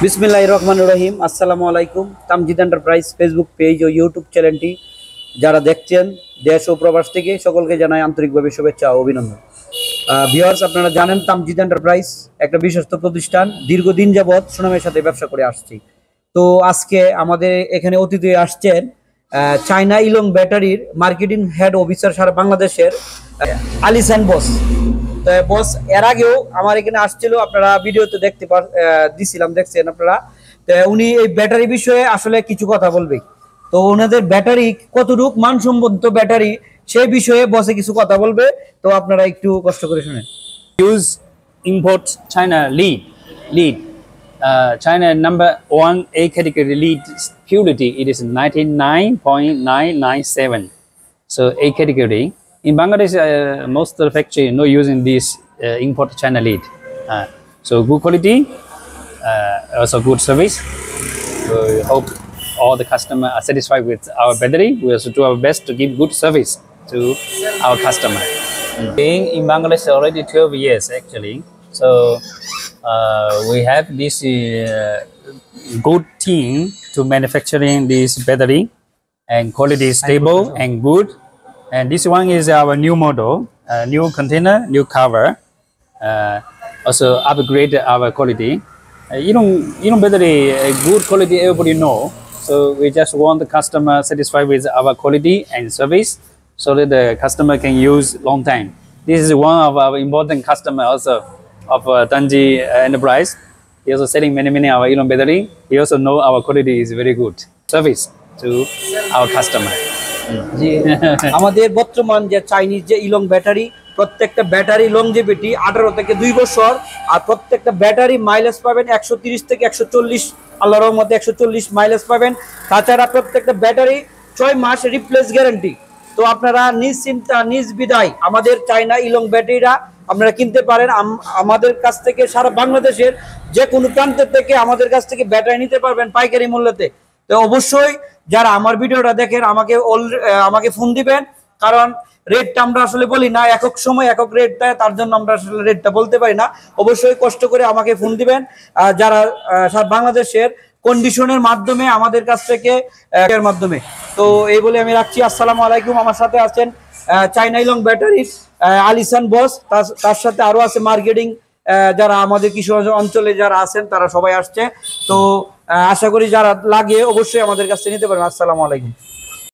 বিসমিল্লাহির রহমানির রহিম। আসসালামু আলাইকুম। তামজিদ এন্টারপ্রাইজ ফেসবুক পেজ ও ইউটিউব চ্যানেলটি যারা দেখছেন দেশ ও প্রবাস থেকে সকলকে জানাই আন্তরিকভাবে শুভেচ্ছা ও অভিনন্দন। ভিউয়ার্স, আপনারা জানেন তামজিদ এন্টারপ্রাইজ একটা বিশ্বস্ত প্রতিষ্ঠান, দীর্ঘদিন যাবৎ সুনামের সাথে ব্যবসা করে আসছি। তো আজকে আমাদের এখানে অতিথি আসছেন চায়না ইলং ব্যাটারির মার্কেটিং হেড অফিসার সারা বাংলাদেশের আলিসান বস। বস এর আগেও আমার এখানে আসছিল, আপনারা ভিডিওতে দেখছেন আপনারা। উনি এই ব্যাটারি বিষয়ে আসলে কিছু কথা বলবে। তো ওনাদের ব্যাটারি কতটুক মানসম্মত ব্যাটারি সেই বিষয়ে বসে কিছু কথা বলবে। তো আপনারা একটু কষ্ট করে শুনেন। Use import China lead. China number 1 A category lead purity. It is 99.997. So A category. In Bangladesh, most of the factory not using this import China lead. So good quality, also good service. We hope all the customer are satisfied with our battery. We also do our best to give good service to our customer. Being in Bangladesh already 12 years actually. So we have this good team to manufacturing this battery, and quality is stable and good. And this one is our new model, new container, new cover. Also upgrade our quality. You know battery good quality everybody know. So we just want the customer satisfied with our quality and service, so that the customer can use long time. This is one of our important customer also of Tanji Enterprise. He also selling many our Elon battery. He also know our quality is very good service to our customer. জি, আমাদের বর্তমান যে Chinese যে ইলং battery, প্রত্যেকটা battery longevity 18 থেকে 2 বছর, আর প্রত্যেকটা battery mileage পাবেন 130 থেকে 140, আল্লাহর রহমতে 140 মাইলেজ পাবেন। তাছাড়া প্রত্যেকটা ব্যাটারি 6 মাস রিপ্লেস গ্যারান্টি। তো আপনারা নিশ্চিন্তা নির্দ্বিধায় আমাদের চায়না ইলং ব্যাটারিটা আপনারা কিনতে পারেন। আমাদের কাছ থেকে সারা বাংলাদেশের যে কোনো প্রান্ত থেকে আমাদের কাছ থেকে ব্যাটারি নিতে পারবেন পাইকারি মূল্যতে। তো অবশ্যই যারা আমার ভিডিওটা দেখেন আমাকে ফোন দিবেন, কারণ রেটটা আমরা আসলে বলি না, একক সময় একক রেট দেয়, তার জন্য আমরা আসলে রেটটা বলতে পারি না। অবশ্যই কষ্ট করে আমাকে ফোন দিবেন যারা সারা বাংলাদেশের কন্ডিশনের মাধ্যমে আমাদের কাছ থেকে এর মাধ্যমে। তো এই বলে আমি রাখছি। আসসালামু আলাইকুম। আমার সাথে আছেন চায়না ইলং ব্যাটারির আলিসান বস, তার সাথে আরো আছে মার্কেটিং যারা আমাদের কিশোরগঞ্জ অঞ্চলে যারা আছেন তারা সবাই আসছে। তো আশা করি যারা লাগে অবশ্যই আমাদের কাছ থেকে নিতে পারেন। আসসালামু আলাইকুম।